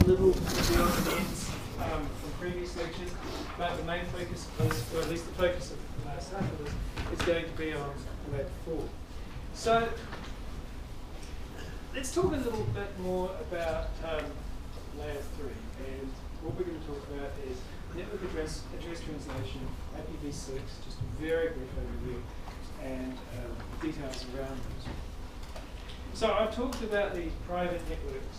little bit on the ends from previous lectures, but the main focus is, or at least the focus of the last half of this, is going to be on Lab 4. So let's talk a little bit more about Layer 3, and what we're going to talk about is network address translation, IPv6, just a very brief overview, and details around those. So I've talked about these private networks.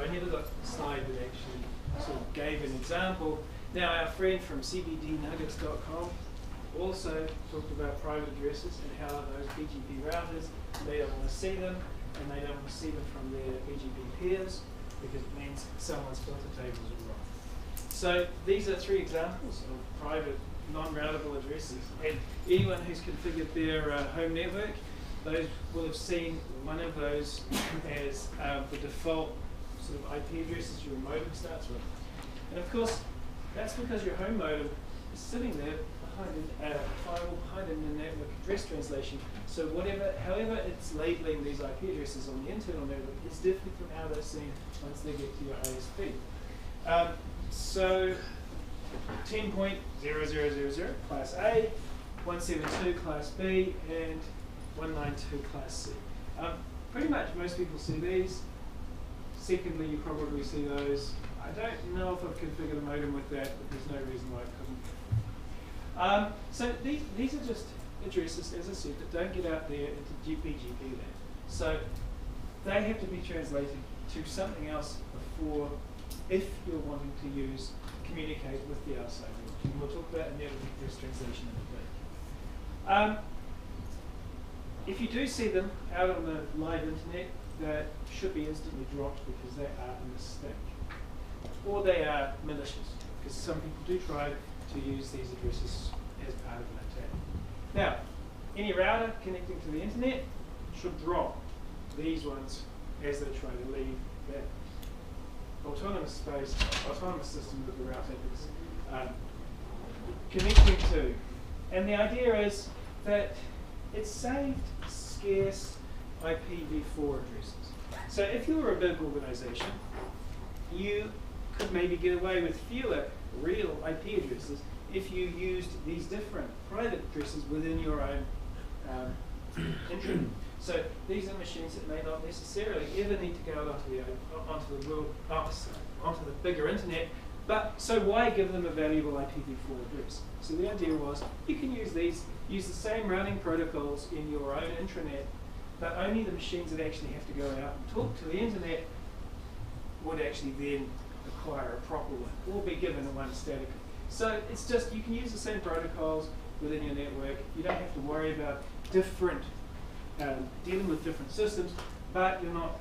I never got the slide that actually sort of gave an example. Now our friend from cbdnuggets.com also talked about private addresses and how those BGP routers, they don't want to see them, and they don't want to see them from their BGP peers, because it means someone's filter tables are wrong. So these are three examples of private non-routable addresses, and anyone who's configured their home network, those will have seen one of those as the default sort of IP addresses your modem starts with. And of course, that's because your home modem is sitting there behind a firewall behind it in the network address translation. So however it's labeling these IP addresses on the internal network is different from how they're seen once they get to your ISP. So 10.0000 class A, 172 class B, and 192 class C. Pretty much most people see these. Secondly, you probably see those. I don't know if I've configured a modem with that, but there's no reason why I couldn't. So these are just addresses, as I said, that don't get out there into BGP land. So they have to be translated to something else before, if you're wanting to communicate with the outside world. And we'll talk about network address translation in a bit. If you do see them out on the live internet, that should be instantly dropped because they are a mistake. Or they are malicious, because some people do try to use these addresses as part of an attack. Now, any router connecting to the internet should drop these ones as they try to leave that autonomous space, autonomous system that the router is connecting to. And the idea is that it saved scarce IPv4 addresses. So if you were a big organization, you could maybe get away with fewer real IP addresses if you used these different private addresses within your own intranet. So these are machines that may not necessarily ever need to go out onto the bigger internet, but so why give them a valuable IPv4 address? So the idea was you can use the same routing protocols in your own intranet, but only the machines that actually have to go out and talk to the internet would actually then acquire a proper one, or be given a one statically. So it's just, you can use the same protocols within your network. You don't have to worry about dealing with different systems, but you're not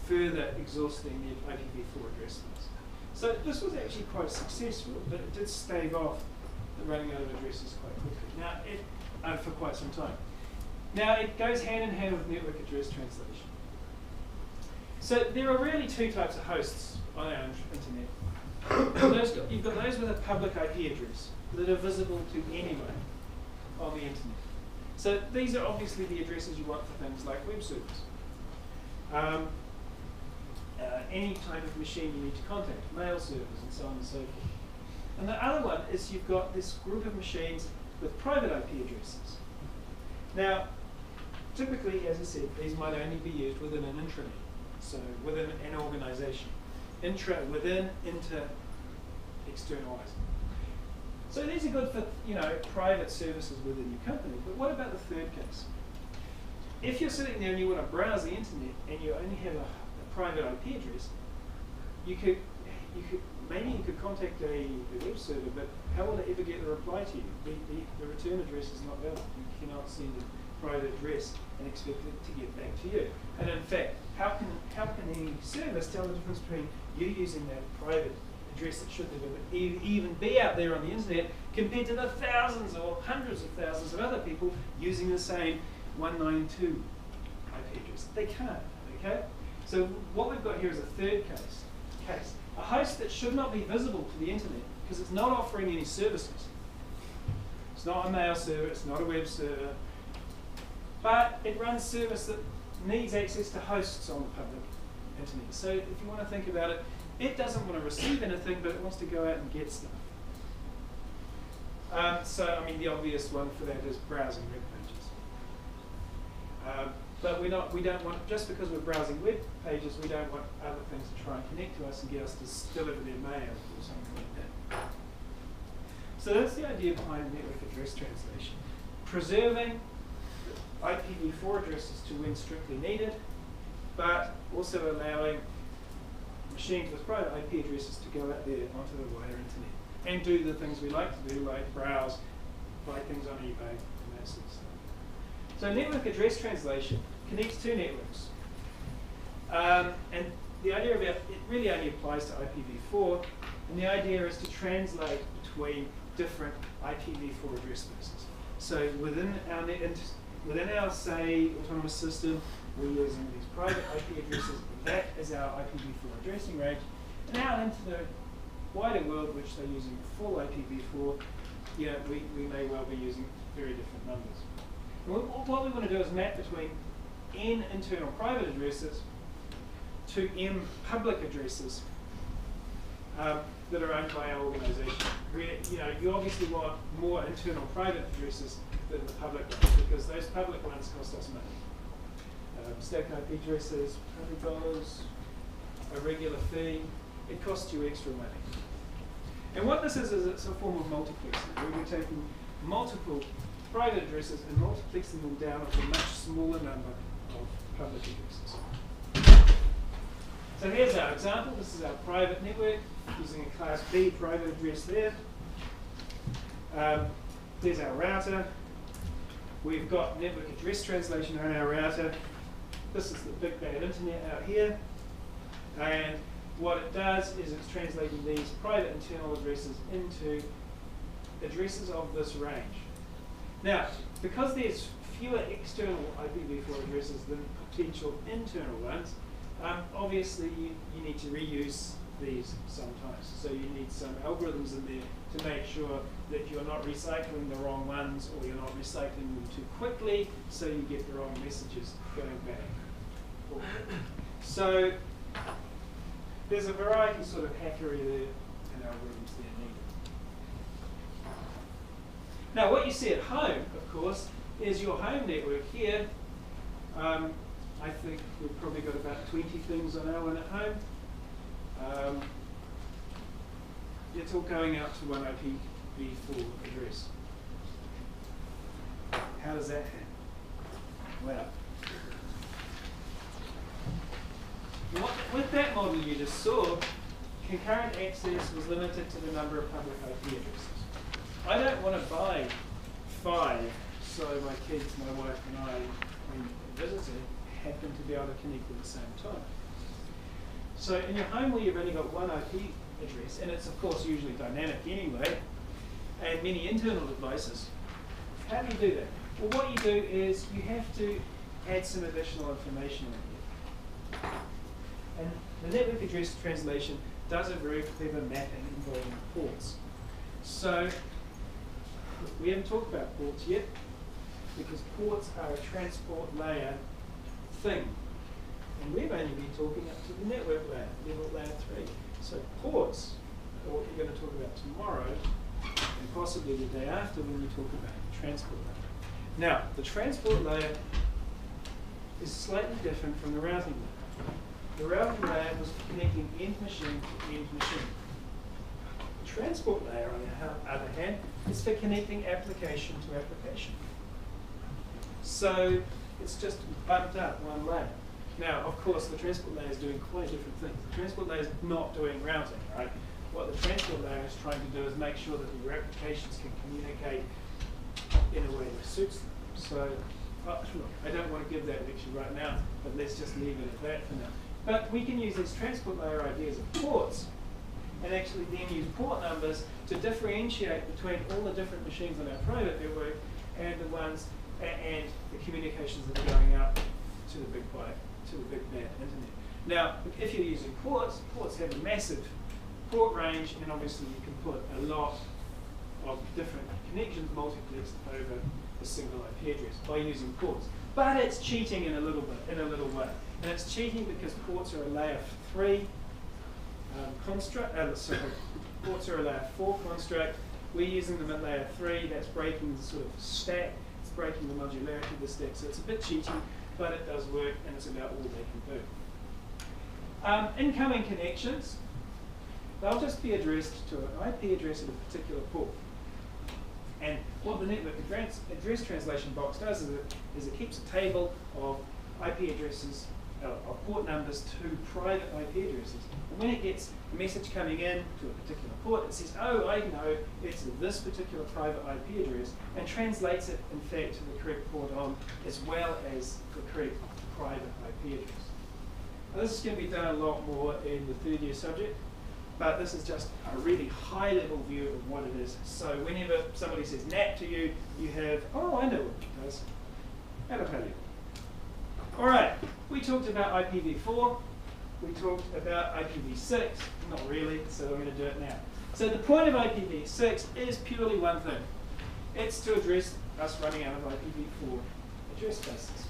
further exhausting the IPv4 address space. So this was actually quite successful, but it did stave off the running out of addresses quite quickly. Now, for quite some time. Now, it goes hand in hand with network address translation. So there are really two types of hosts on our internet. You've got those with a public IP address that are visible to anyone on the internet. So these are obviously the addresses you want for things like web servers. Any type of machine you need to contact, mail servers, and so on and so forth. And the other one is you've got this group of machines with private IP addresses. Now, typically, as I said, these might only be used within an intranet, so within an organization. Within, inter, externalized. So these are good for private services within your company, but what about the third case? If you're sitting there and you want to browse the internet and you only have a private IP address, maybe you could contact a web server, but how will it ever get a reply to you? The return address is not valid. You cannot send a private address and expect it to get back to you. And in fact, how can any service tell the difference between you using that private address that should never even be out there on the internet compared to the thousands or hundreds of thousands of other people using the same 192 IP address? They can't, okay? So what we've got here is a third case. A host that should not be visible to the internet because it's not offering any services. It's not a mail server, it's not a web server, but it runs service that needs access to hosts on the public internet. So if you want to think about it, it doesn't want to receive anything, but it wants to go out and get stuff. So, I mean, the obvious one for that is browsing web pages. But we don't want, just because we're browsing web pages, we don't want other things to try and connect to us and get us to deliver their mail or something like that. So that's the idea behind network address translation. Preserving IPv4 addresses to when strictly needed, but also allowing machines with private IP addresses to go out there onto the wider internet and do the things we like to do, like browse, buy things on eBay, and that sort of stuff. So network address translation connects two networks. And the idea of it really only applies to IPv4, and the idea is to translate between different IPv4 address spaces. So within our, say, autonomous system, we're using these private IP addresses. That is our IPv4 addressing range. And out into the wider world, which they're using full IPv4, we may well be using very different numbers. And what we want to do is map between N internal private addresses to M public addresses that are owned by our organization. You obviously want more internal private addresses than the public ones, because those public ones cost us money. Stack IP addresses, $100, a regular fee, it costs you extra money. And what this is it's a form of multiplexing, where we're taking multiple private addresses and multiplexing them down to a much smaller number of public addresses. So here's our example. This is our private network using a Class B private address there. There's our router. We've got network address translation on our router. This is the big bad internet out here. And what it does is it's translating these private internal addresses into addresses of this range. Now, because there's fewer external IPv4 addresses than potential internal ones, obviously you need to reuse these sometimes. So you need some algorithms in there to make sure that you're not recycling the wrong ones, or you're not recycling them too quickly, so you get the wrong messages going back. So there's a variety sort of hackery there and algorithms there needed. Now what you see at home, of course, is your home network here. I think we've probably got about 20 things on our one at home. It's all going out to one IPv4 address. How does that happen? Well, with that model you just saw, concurrent access was limited to the number of public IP addresses. I don't want to buy 5, so my kids, my wife and I, when visiting, happen to be able to connect at the same time. So in your home where you've only got one IP address, and it's of course usually dynamic anyway, and many internal devices, how do you do that? Well, what you do is you have to add some additional information in here. And the network address translation does a very clever mapping involving ports. So we haven't talked about ports yet, because ports are a transport layer thing. And we've only been talking up to the network layer, level layer 3. So ports are what you're going to talk about tomorrow, and possibly the day after when we talk about the transport layer. Now, the transport layer is slightly different from the routing layer. The routing layer was connecting end machine to end machine. The transport layer, on the other hand, is for connecting application to application. So it's just bumped up one layer. Now, of course, the transport layer is doing quite different things. The transport layer is not doing routing, right? What the transport layer is trying to do is make sure that your applications can communicate in a way that suits them. So, look, I don't want to give that lecture right now, but let's just leave it at that for now. But we can use these transport layer ideas of ports, and actually then use port numbers to differentiate between all the different machines on our private network and the ones and the communications that are going out to the big bad internet. Now, if you're using ports, ports have a massive port range, and obviously you can put a lot of different connections multiplexed over a single IP address by using ports. But it's cheating in a little way. And it's cheating because ports are a layer 3 construct, ports are a layer 4 construct. We're using them at layer 3. That's breaking the sort of stack. It's breaking the modularity of the stack. So it's a bit cheaty, but it does work, and it's about all they can do. Incoming connections, they'll just be addressed to an IP address at a particular port. And what the network address translation box does is it keeps a table of IP addresses, of port numbers to private IP addresses. And when it gets a message coming in to a particular port, it says, oh, I know it's this particular private IP address, and translates it, in fact, to the correct port on, as well as the correct private IP address. Now, this is going to be done a lot more in the third year subject, but this is just a really high-level view of what it is. So whenever somebody says NAT to you, you have, oh, I know what it does. That'll tell you. All right, we talked about IPv4. We talked about IPv6. Not really, so I'm going to do it now. So the point of IPv6 is purely one thing. It's to address us running out of IPv4 address spaces.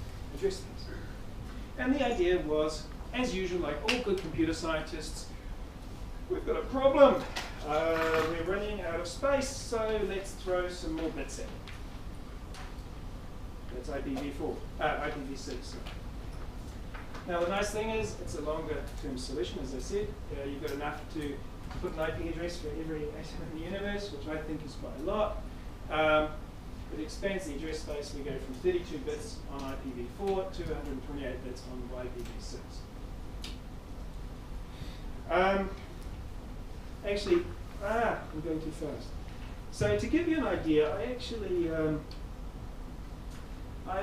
And the idea was, as usual, like all good computer scientists, we've got a problem. We're running out of space, so let's throw some more bits in. That's IPv6. Sorry. Now the nice thing is, it's a longer term solution, as I said. You've got enough to put an IP address for every atom in the universe, which I think is quite a lot. It expands the address space. We go from 32 bits on IPv4 to 128 bits on IPv6. Actually, I'm going too fast. So to give you an idea, I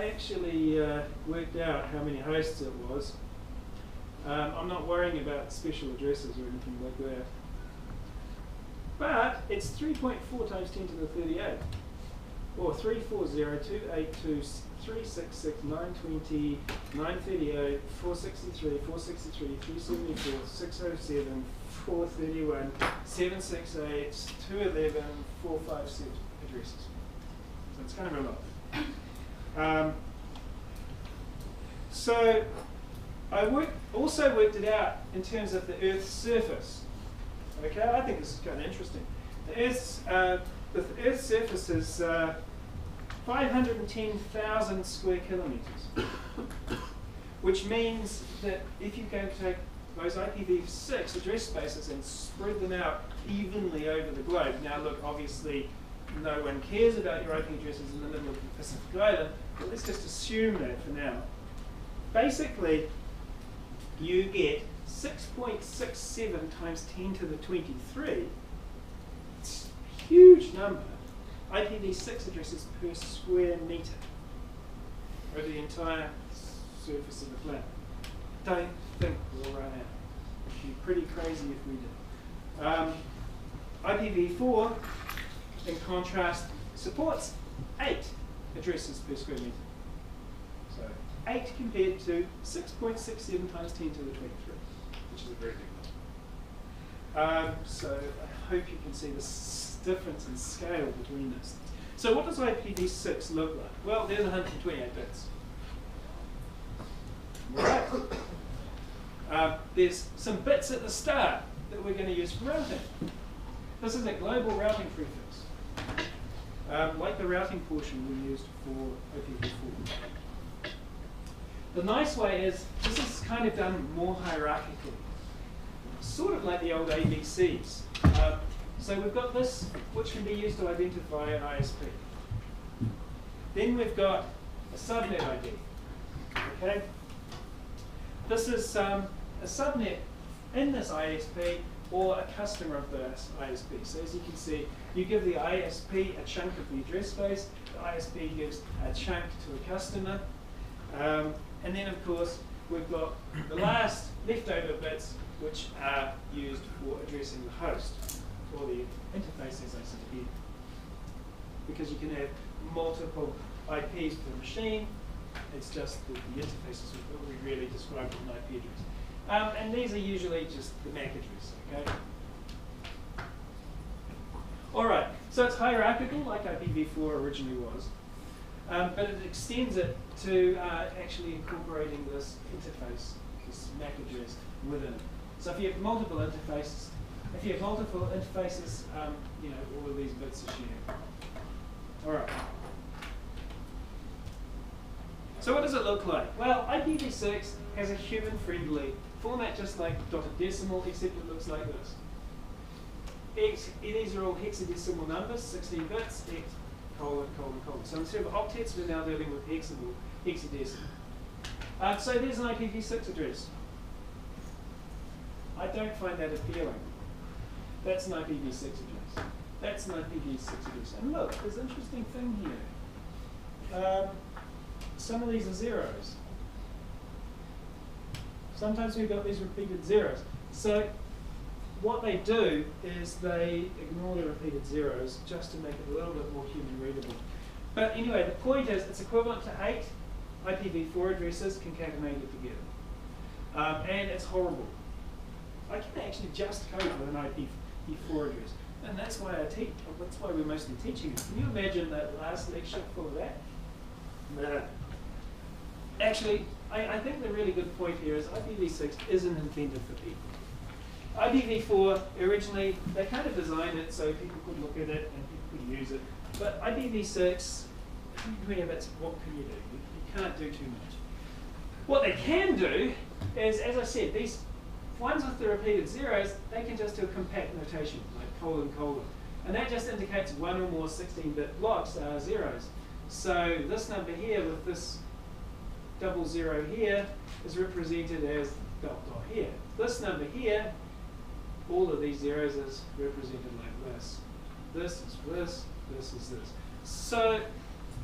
actually worked out how many hosts it was. I'm not worrying about special addresses or anything like that. But it's 3.4 times 10 to the 38. Or 340282366 920 938 463 463 374 607 431 768 211 456 addresses. So it's kind of a lot. So I also worked it out in terms of the Earth's surface. Okay, I think this is kind of interesting. The Earth's surface is 510,000 square kilometers, which means that if you're going to take those IPv6 address spaces and spread them out evenly over the globe. Now look, obviously no one cares about your IP addresses in the middle of the Pacific Island, but let's just assume that for now. Basically, you get 6.67 times 10 to the 23, it's a huge number, IPv6 addresses per square meter over the entire surface of the planet. Don't think we'll run out. It'd be pretty crazy if we did. IPv4, in contrast, supports 8 addresses per square meter. So 8 compared to 6.67 times 10 to the 23, which is a very big number. So I hope you can see the difference in scale between those things. So what does IPv6 look like? Well, there's 128 bits. Right. There's some bits at the start that we're going to use for routing. This is a global routing prefix, like the routing portion we used for IPv4. The nice way is this is kind of done more hierarchically, sort of like the old ABCs. So we've got this, which can be used to identify an ISP. Then we've got a subnet ID. Okay. This is a subnet in this ISP or a customer of this ISP. So as you can see, you give the ISP a chunk of the address space, the ISP gives a chunk to a customer, and then of course we've got the last leftover bits which are used for addressing the host, or the interface as I said here. Because you can have multiple IPs per machine, it's just that the interface is what we really describe as an IP address. And these are usually just the MAC address, okay? All right, so it's hierarchical like IPv4 originally was, but it extends it to actually incorporating this interface, this MAC address within it. So if you have multiple interfaces, If you have multiple interfaces, you know, all of these bits are shared. All right. So what does it look like? Well, IPv6 has a human-friendly format, just like dotted decimal, except it looks like this. These are all hexadecimal numbers, 16 bits, X, colon, colon, colon. So instead of octets, we're now dealing with hexadecimal. So there's an IPv6 address. I don't find that appealing. That's an IPv6 address. That's an IPv6 address. And look, there's an interesting thing here. Some of these are zeros. Sometimes we've got these repeated zeros. So what they do is they ignore the repeated zeros just to make it a little bit more human readable. But anyway, the point is it's equivalent to 8 IPv4 addresses concatenated together. And it's horrible. I can actually just code with an IPv4 address. And that's why I teach. That's why we're mostly teaching it. Can you imagine that last lecture full of that? Nah. Actually, I think the really good point here is IPv6 isn't intended for people. IPv4, originally, they kind of designed it so people could look at it and people could use it. But IPv6, what can you do? You can't do too much. What they can do is, as I said, these ones with the repeated zeros, they can just do a compact notation, like colon, colon. And that just indicates one or more 16-bit blocks are zeros. So this number here with this double zero here is represented as dot dot here. This number here, all of these zeros is represented like this. This is this, this is this. So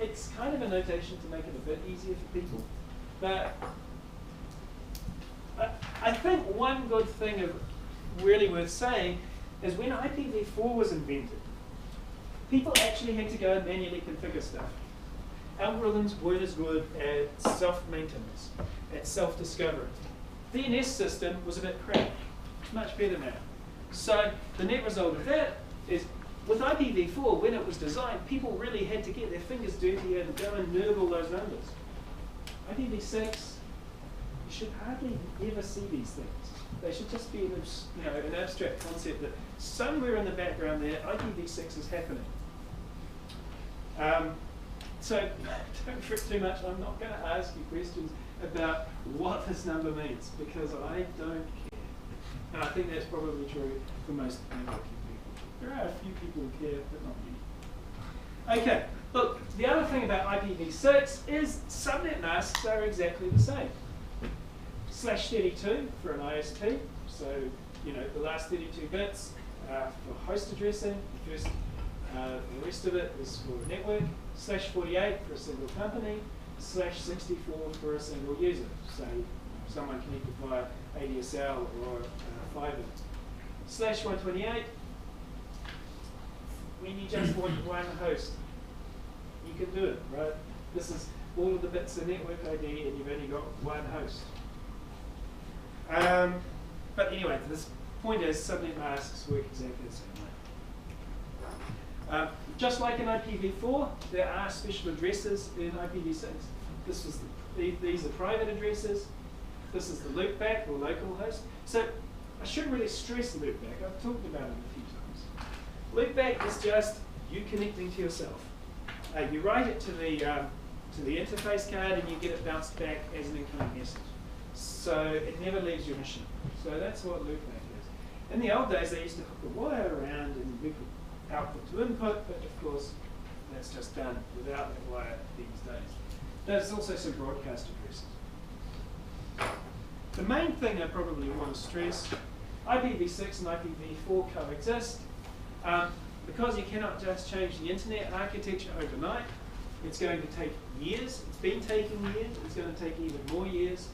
it's kind of a notation to make it a bit easier for people. But I think one good thing of really worth saying is when IPv4 was invented, people actually had to go and manually configure stuff. Algorithms weren't as good at self-maintenance, at self-discovery. The DNS system was a bit crap. It's much better now. So the net result of that is with IPv4, when it was designed, people really had to get their fingers dirty and go and nerd all those numbers. IPv6, you should hardly ever see these things. They should just be an abstract concept that somewhere in the background there, IPv6 is happening. So don't fret too much. I'm not going to ask you questions about what this number means because I don't care. And I think that's probably true for most networking people. There are a few people who care, but not many. Okay, look, the other thing about IPv6 is subnet masks are exactly the same. /32 for an ISP, so the last 32 bits for host addressing, the rest of it is for a network, /48 for a single company, /64 for a single user, so someone connected via ADSL or fiber. /128, when you just want one host, you can do it, right? This is all of the bits of network ID and you've only got one host. But anyway, this point is subnet masks work exactly the same way. Just like in IPv4, there are special addresses in IPv6. These are private addresses. This is the loopback or localhost. So I shouldn't really stress loopback. I've talked about it a few times. Loopback is just you connecting to yourself. You write it to the interface card and you get it bounced back as an incoming message. So it never leaves your machine. So that's what loopback is. In the old days, they used to hook a wire around and we could output to input, but of course, that's just done without the wire these days. There's also some broadcast addresses. The main thing I probably want to stress, IPv6 and IPv4 coexist. Because you cannot just change the internet architecture overnight, it's going to take years. It's been taking years. It's going to take even more years.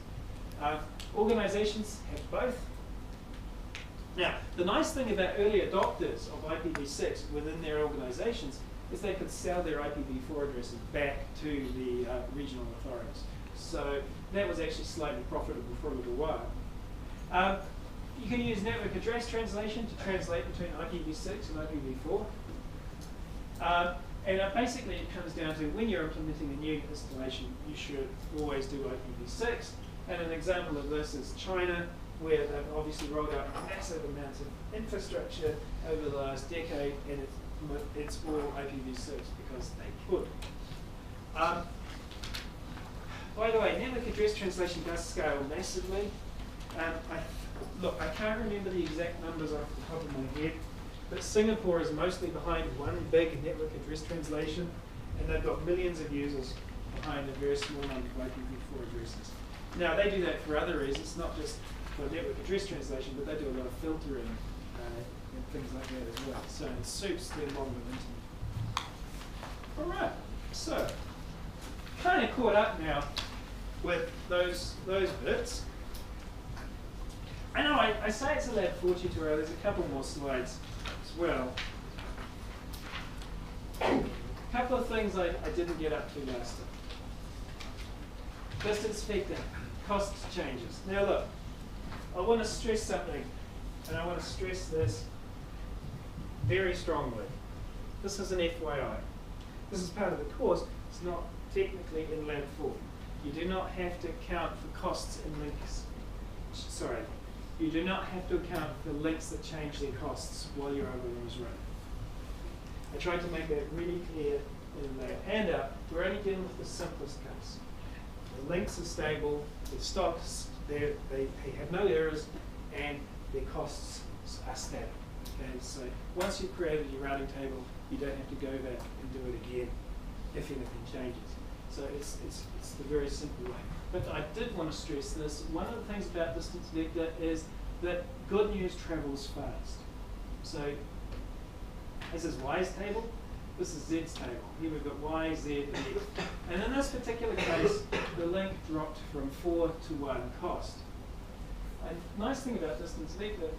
Organizations have both. Now, the nice thing about early adopters of IPv6 within their organizations is they could sell their IPv4 addresses back to the regional authorities. So that was actually slightly profitable for a little while. You can use network address translation to translate between IPv6 and IPv4. And basically it comes down to when you're implementing a new installation, you should always do IPv6. And an example of this is China where they've obviously rolled out massive amounts of infrastructure over the last decade, and it's all IPv6 because they could. By the way, network address translation does scale massively. Look, I can't remember the exact numbers off the top of my head, but Singapore is mostly behind one big network address translation, and they've got millions of users behind a very small number of IPv4 addresses. Now, they do that for other reasons, not just for network address translation, but they do a lot of filtering and things like that as well. So it suits their model of internet. All right, so kind of caught up now with those bits. I know I say it's a lab 4 tutorial. There's a couple more slides as well. A couple of things I didn't get up to last time. Distance vector, cost changes. Now look, I want to stress something, and I want to stress this very strongly. This is an FYI. This is part of the course. It's not technically in lab 4. You do not have to account for costs in links. Sorry. You do not have to account for links that change their costs while your algorithm is running. I tried to make that really clear in the handout. We're only dealing with the simplest case. The links are stable, the stocks, they have no errors, and their costs are static. Okay, so once you've created your routing table, you don't have to go back and do it again if anything changes. So it's the very simple way. But I did want to stress this. One of the things about distance vector is that good news travels fast. So this is Y's table, this is Z's table. Here we've got Y, Z, and X. And in this particular case, the link dropped from 4 to 1 cost. And the nice thing about distance vector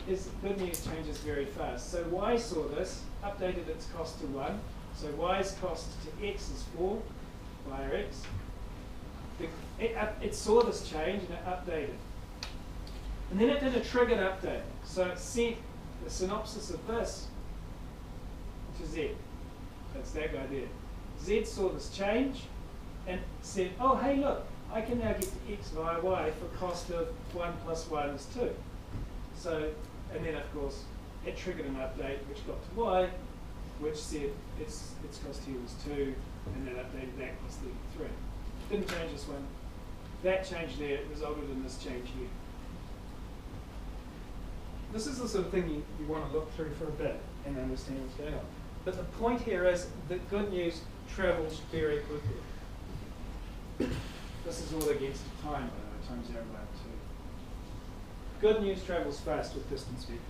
is good news changes very fast. So Y saw this, updated its cost to 1. So Y's cost to X is 4 via X. It saw this change and it updated. And then it did a triggered update. So it sent the synopsis of this to Z. That's that guy there. Z saw this change and said, oh, hey, look, I can now get to X via Y for cost of 1 plus 1 is 2. So, and then, of course, it triggered an update which got to Y, which said its cost here was 2, and then updated that was 33. Didn't change this one. That change there resulted in this change here. This is the sort of thing you want to look through for a bit and understand what's going on. But the point here is that good news travels very quickly. This is all against time, by the way, time's 0 by 2. Good news travels fast with distance vector.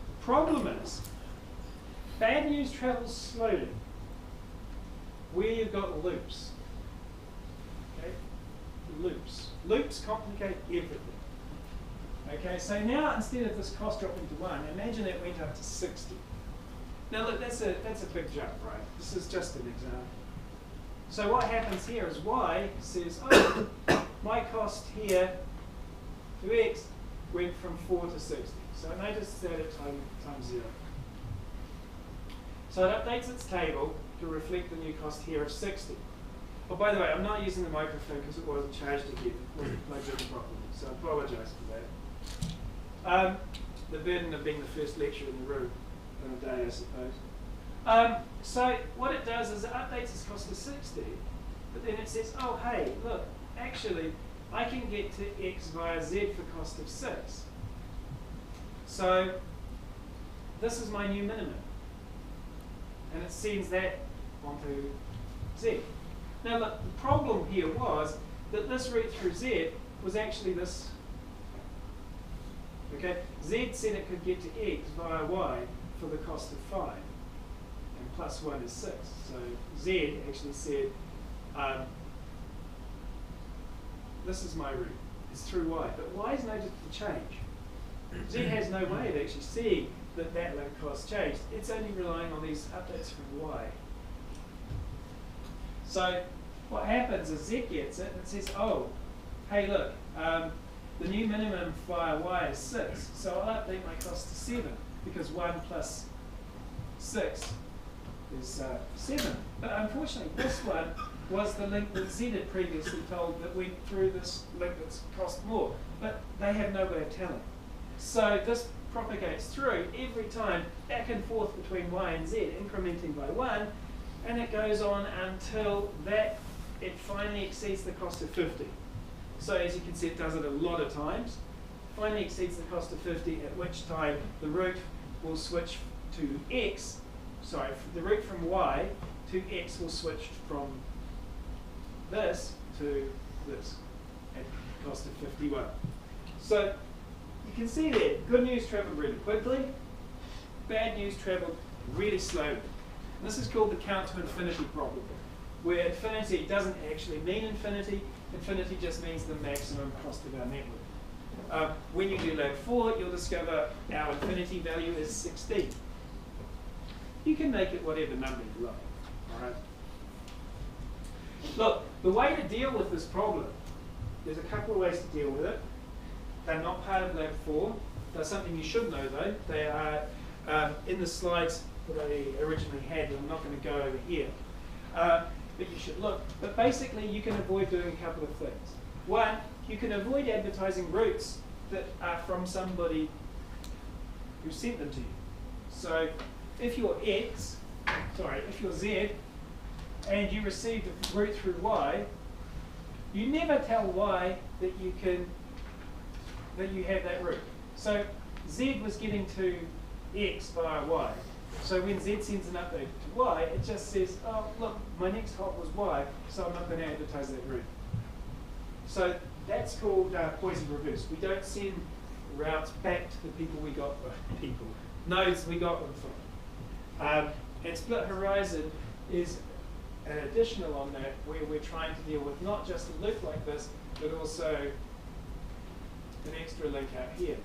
The problem is, bad news travels slowly, where you've got loops. Okay? Loops. Loops complicate everything. Okay, so now instead of this cost dropping to 1, imagine it went up to 60. Now look, that's a big jump, right? This is just an example. So what happens here is Y says, oh, my cost here to X went from 4 to 60. So notice that at times 0. So it updates its table to reflect the new cost here of 60. Oh, by the way, I'm not using the microphone because it wasn't charged again. It wasn't plugged in properly, so I apologize for that. The burden of being the first lecturer in the room on a day, I suppose. So what it does is it updates its cost to 60, but then it says, oh, hey, look, actually, I can get to X via Z for cost of 6. So this is my new minimum. And it sends that onto Z. Now, look, the problem here was that this route through Z was actually this. Okay, Z said it could get to X via Y for the cost of 5, and plus 1 is 6. So Z actually said, this is my route, it's through Y, but Y's noticed the change. Z has no way of actually seeing that link cost changed. It's only relying on these updates from Y. So what happens is Z gets it and it says, oh, hey, look, the new minimum via Y is 6, so I'll update my cost to 7, because 1 plus 6 is 7. But unfortunately, this one was the link that Z had previously told that went through this link that's cost more. But they have no way of telling. So this propagates through every time, back and forth between Y and Z, incrementing by 1, and it goes on until it finally exceeds the cost of 50. So as you can see, it does it a lot of times. Finally exceeds the cost of 50, at which time the route will switch to X, sorry, the route from Y to X will switch from this to this at the cost of 51. So you can see there, good news traveled really quickly, bad news traveled really slowly. And this is called the count to infinity problem, where infinity doesn't actually mean infinity. Infinity just means the maximum cost of our network. When you do lab 4, you'll discover our infinity value is 16. You can make it whatever number you like. All right. Look, the way to deal with this problem, there's a couple of ways to deal with it. They're not part of lab 4. They're something you should know though. They are in the slides that I originally had, and I'm not going to go over here. But you should look. But basically, you can avoid doing a couple of things. One, you can avoid advertising routes that are from somebody who sent them to you. So if you're if you're Z, and you received a route through Y, you never tell Y that you have that route. So Z was getting to X via Y. So when Z sends an update to Y, it just says, oh, look, my next hop was Y, so I'm not going to advertise that route. So that's called poison reverse. We don't send routes back to the people we got, nodes we got them from. And split horizon is an additional on that, where we're trying to deal with not just a loop like this, but also an extra link out here,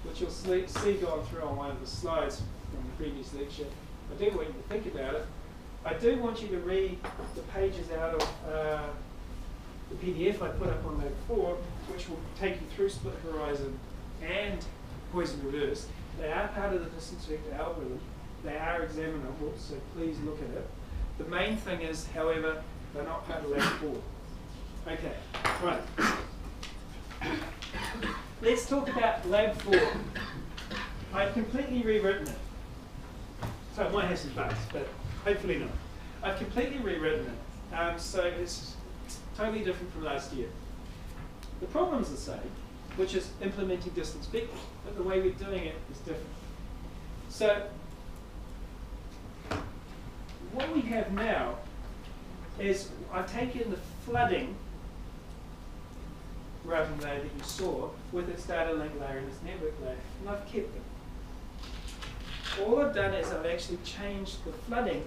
which you'll see going through on one of the slides from the previous lecture. I do want you to think about it. I do want you to read the pages out of the PDF I put up on Lab 4, which will take you through split horizon and poison reverse. They are part of the distance vector algorithm. They are examinable, so please look at it. The main thing is, however, they're not part of Lab 4. Okay, right. Let's talk about Lab 4. I've completely rewritten it. So it might have some bugs, but hopefully not. I've completely rewritten it. So it's totally different from last year. The problem's the same, which is implementing distance vectors, but the way we're doing it is different. So what we have now is I've taken the flooding routing layer that you saw with its data link layer and its network layer, and I've kept them. All I've done is I've actually changed the flooding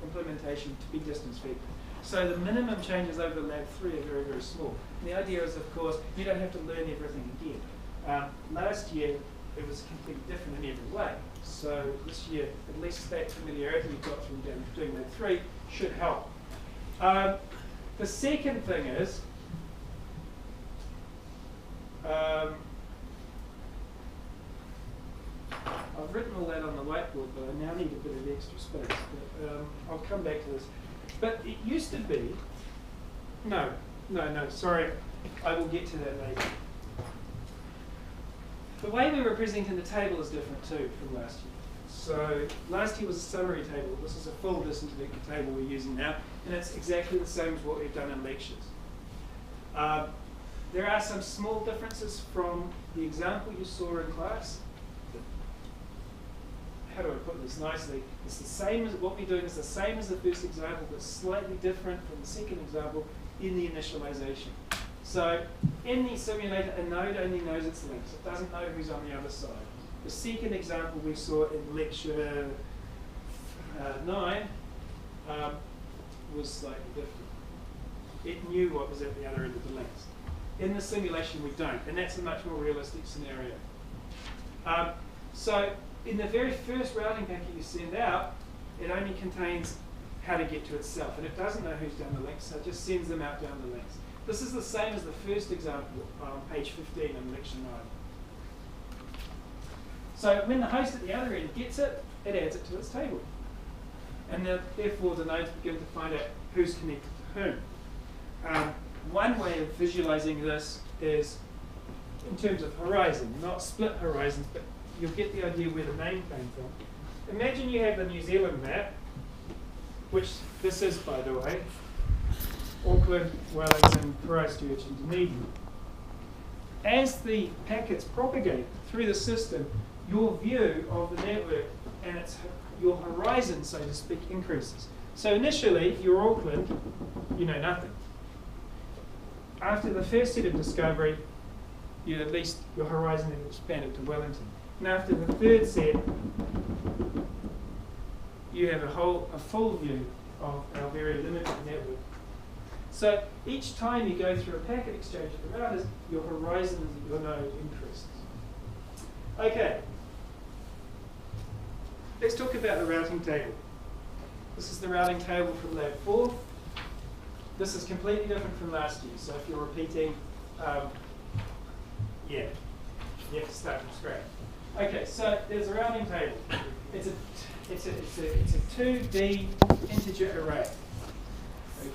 implementation to be distance vector. So the minimum changes over Lab 3 are very, very small. And the idea is, of course, you don't have to learn everything again. Last year, it was completely different in every way. So this year, at least that familiarity you've got from doing Lab 3 should help. The second thing is, I've written all that on the whiteboard, but I now need a bit of extra space. But, I'll come back to this. But it used to be, no, sorry, I will get to that later. The way we were presenting the table is different too from last year. So last year was a summary table. This is a full distance vector table we're using now, and it's exactly the same as what we've done in lectures. There are some small differences from the example you saw in class. How do I put this nicely? It's the same as what we're doing is the same as the first example, but slightly different from the second example in the initialization. So in the simulator, a node only knows its links. It doesn't know who's on the other side. The second example we saw in lecture 9 was slightly different. It knew what was at the other end of the links. In the simulation, we don't, and that's a much more realistic scenario. So in the very first routing packet you send out, it only contains how to get to itself, and it doesn't know who's down the links, so it just sends them out down the links. This is the same as the first example on page 15 in lecture 9. So when the host at the other end gets it, it adds it to its table. And therefore the nodes begin to find out who's connected to One way of visualizing this is in terms of horizon, not split horizons, but you'll get the idea where the name came from. Imagine you have the New Zealand map, which this is, by the way, Auckland, Wellington, Christchurch, and Dunedin. As the packets propagate through the system, your view of the network and your horizon, so to speak, increases. So initially, you're Auckland, you know nothing. After the first set of discovery, at least your horizon has expanded to Wellington. And after the third set, you have a full view of our very limited network. So each time you go through a packet exchange of the routers, your horizon of your node increases. Okay. Let's talk about the routing table. This is the routing table from Lab 4. This is completely different from last year. So if you're repeating, you have to start from scratch. Okay, so there's a routing table. It's a 2D integer array.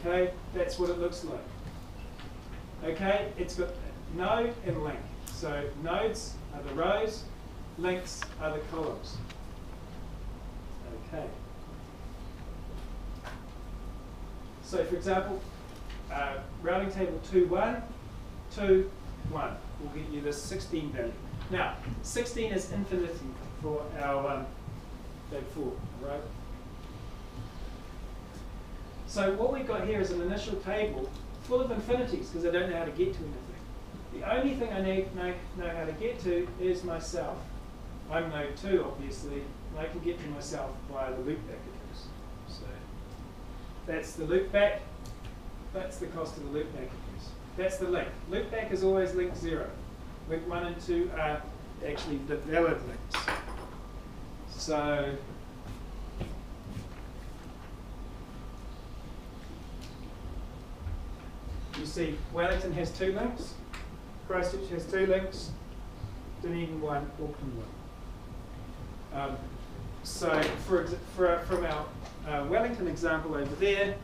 Okay, that's what it looks like. Okay, it's got node and link. So nodes are the rows, links are the columns. Okay. So for example, routing table 2.1, 2.1 will get you this 16 value. Now, 16 is infinity for our Lab 4, right? So what we've got here is an initial table full of infinities because I don't know how to get to anything. The only thing I know how to get to is myself. I'm node 2, obviously, and I can get to myself via the loopback address. So that's the loopback. That's the cost of the loopback address. That's the link. Loopback is always link 0. Link 1 and 2 are actually the valid links. So you see Wellington has 2 links, Christchurch has 2 links, Dunedin 1, Auckland 1. So from our Wellington example over there,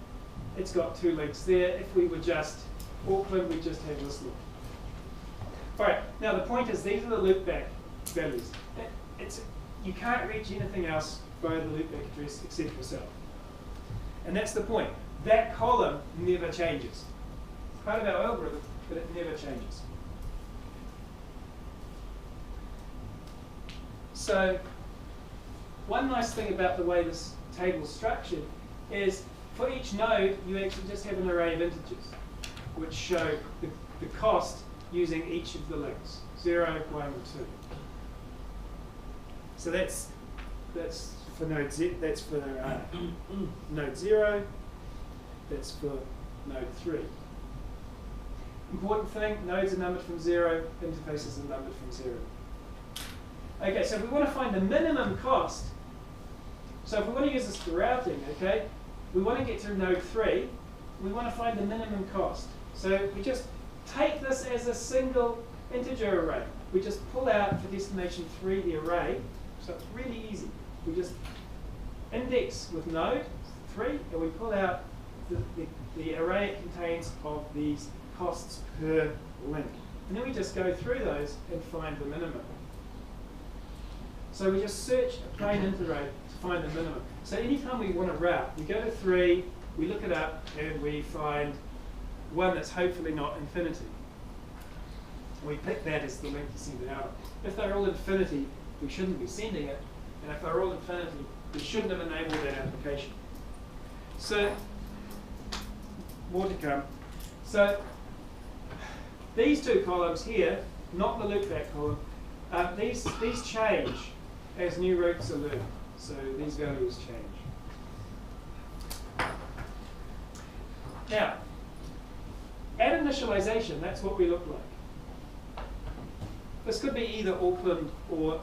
it's got 2 links there. If we were just Auckland, we just have this loop. All right, now the point is these are the loopback values. You can't reach anything else via the loopback address except yourself. And that's the point. That column never changes. It's part of our algorithm, but it never changes. So one nice thing about the way this table is structured is for each node, you actually just have an array of integers, which show the cost using each of the links, 0, 1, and 2. So that's for node Z, that's for node 0, that's for node 3. Important thing, nodes are numbered from 0, interfaces are numbered from 0. Okay, so if we want to find the minimum cost, so if we want to use this for routing, okay, we want to get to node 3, we want to find the minimum cost. So we just take this as a single integer array. We just pull out for destination 3 the array, so it's really easy. We just index with node 3, and we pull out the array it contains of these costs per link. And then we just go through those and find the minimum. So we just search a plain interarray to find the minimum. So anytime we want to route, we go to 3, we look it up, and we find one that's hopefully not infinity. We pick that as the link to send it out of. If they're all infinity, we shouldn't be sending it. And if they're all infinity, we shouldn't have enabled that application. So, more to come. So, these 2 columns here, not the loopback column, these change as new routes are learned. So these values change. Now, at initialization, that's what we look like. This could be either Auckland or,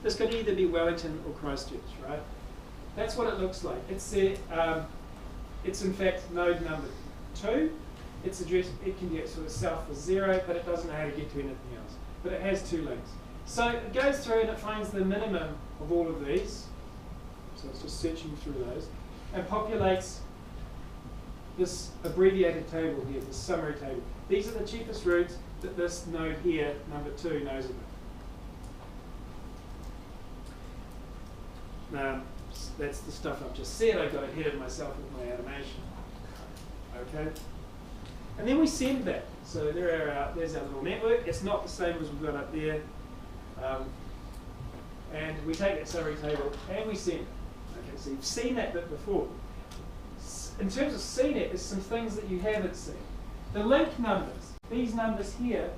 this could either be Wellington or Christchurch, right? That's what it looks like. It's in fact node number 2. Its address, it can get sort of south for 0, but it doesn't know how to get to anything else. But it has 2 links. So it goes through and it finds the minimum of all of these. So it's just searching through those and populates this abbreviated table here, this summary table. These are the cheapest routes that this node here, number 2, knows about. Now, that's the stuff I've just said. I got ahead of myself with my animation. Okay? And then we send that. So there's our little network. It's not the same as we've got up there. And we take that summary table and we send it. Okay, so you've seen that bit before. In terms of CNET, there's some things that you haven't seen. The link numbers, these numbers here,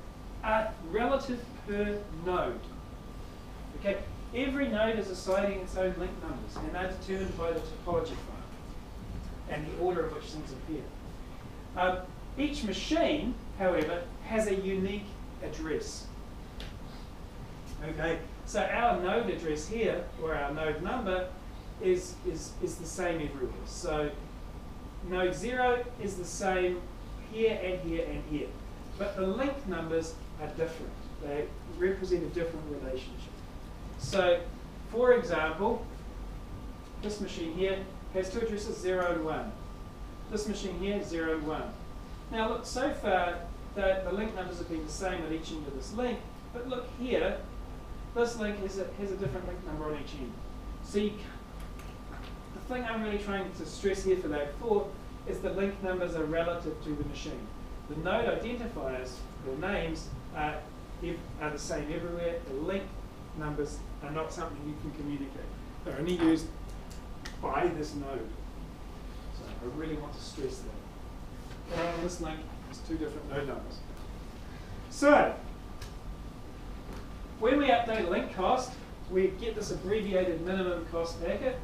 are relative per node. Okay, every node is assigning its own link numbers, and they're determined by the topology file and the order of which things appear. Each machine, however, has a unique address. Okay, so our node address here, or our node number, is the same everywhere. So node 0 is the same here and here and here. But the link numbers are different. They represent a different relationship. So, for example, this machine here has two addresses, 0 and 1. This machine here, 0 and 1. Now look, so far the link numbers have been the same at each end of this link, but look here, this link has a different link number on each end. So the thing I'm really trying to stress here for that thought is the link numbers are relative to the machine. The node identifiers, or names, are the same everywhere. The link numbers are not something you can communicate. They're only used by this node. So I really want to stress that. And on this link, there's two different node numbers. So, when we update a link cost, we get this abbreviated minimum cost packet.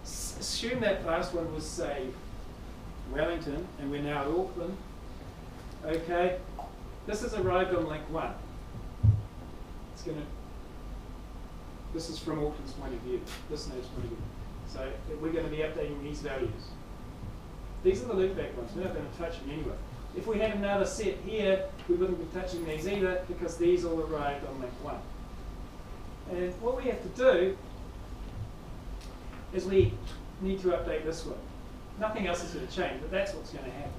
Assume that last one was, say, Wellington, and we're now at Auckland. Okay, this has arrived on link 1. This is from Auckland's point of view, this node's point of view. So we're going to be updating these values. These are the loopback ones. We're not going to touch them anyway. If we had another set here, we wouldn't be touching these either because these all arrived on link 1. And what we have to do is we need to update this one. Nothing else is going to change, but that's what's going to happen.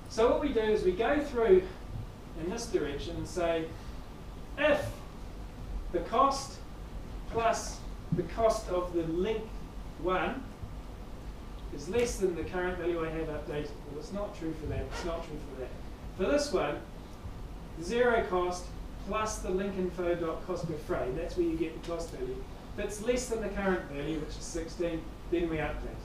So what we do is we go through in this direction and say, if the cost plus the cost of the link 1 is less than the current value I have updated, well, it's not true for that, it's not true for that. For this one, 0 cost plus the link info.cost per frame, that's where you get the cost value. If it's less than the current value, which is 16, then we update it.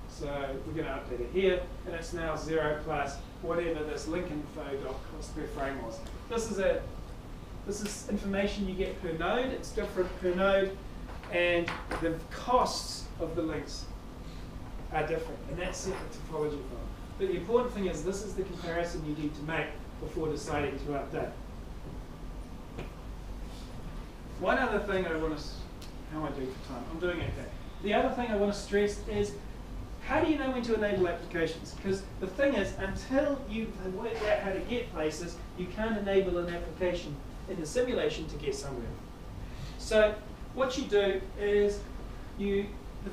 So we're going to update it here, and it's now 0 plus whatever this link info.cost per frame was. This is information you get per node. It's different per node, and the costs of the links are different, and that's set the topology file. But the important thing is this is the comparison you need to make before deciding to update. One other thing I want to, how am I doing for time? I'm doing okay. The other thing I want to stress is, how do you know when to enable applications? Because the thing is, until you've worked out how to get places, you can't enable an application in the simulation to get somewhere. So what you do is, the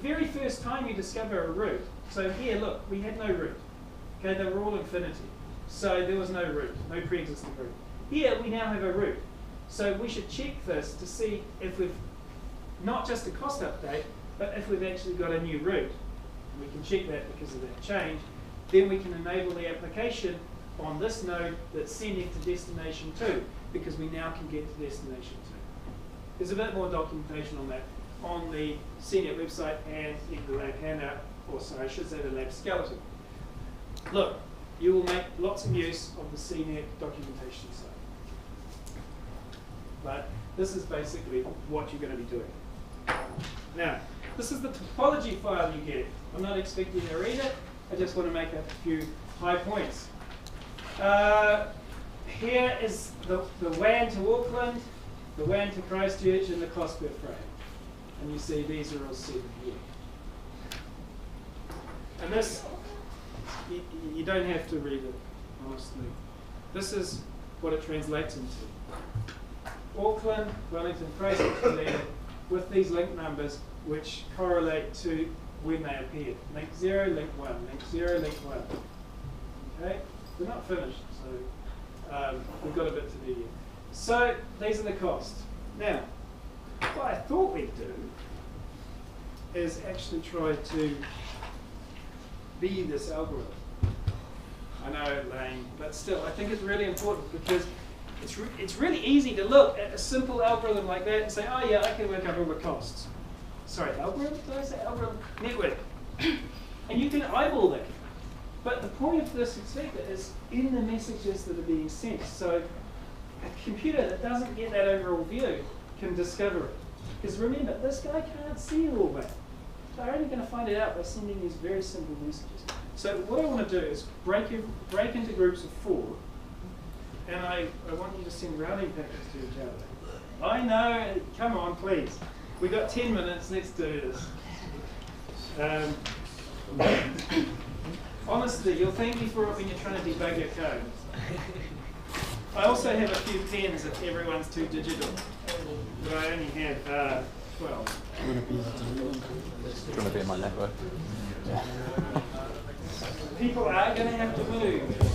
very first time you discover a route, so here, look, we had no route. Okay, they were all infinity. So there was no route, no pre-existing route. Here, we now have a route. So we should check this to see if we've, not just a cost update, but if we've actually got a new route. We can check that because of that change. Then we can enable the application on this node that's sending to destination 2, because we now can get to destination 2. There's a bit more documentation on that on the CNET website and in the lab handout, or sorry, I should say the lab skeleton. Look, you will make lots of use of the CNET documentation site. But this is basically what you're going to be doing. Now, this is the topology file you get. I'm not expecting you to read it. I just want to make a few high points. Here is the WAN to Auckland, the WAN to Christchurch, and the cost per frame. And you see these are all set here. And this, you don't have to read it, honestly. This is what it translates into. Auckland, Wellington, Christchurch, with these link numbers which correlate to when they appear. Link 0, link 1, link 0, link 1. Okay? We're not finished, so we've got a bit to do here. So these are the costs. Now, what I thought we'd do is actually try to be this algorithm. I know, lame, but still, I think it's really important because it's really easy to look at a simple algorithm like that and say, oh yeah, I can work out all the costs. Sorry, algorithm? Did I say algorithm? Network. And you can eyeball that. But the point of this expector is in the messages that are being sent. So a computer that doesn't get that overall view can discover it. Because remember, this guy can't see all that. They're only going to find it out by sending these very simple messages. So what I want to do is break into groups of 4, and I want you to send routing packets to each other. I know, come on, please. We've got 10 minutes, let's do this. Honestly, you'll thank me for it when you're trying to debug your code. I also have a few pens if everyone's too digital, but I only have 12. Do you want to be in my network? Yeah. People are going to have to move.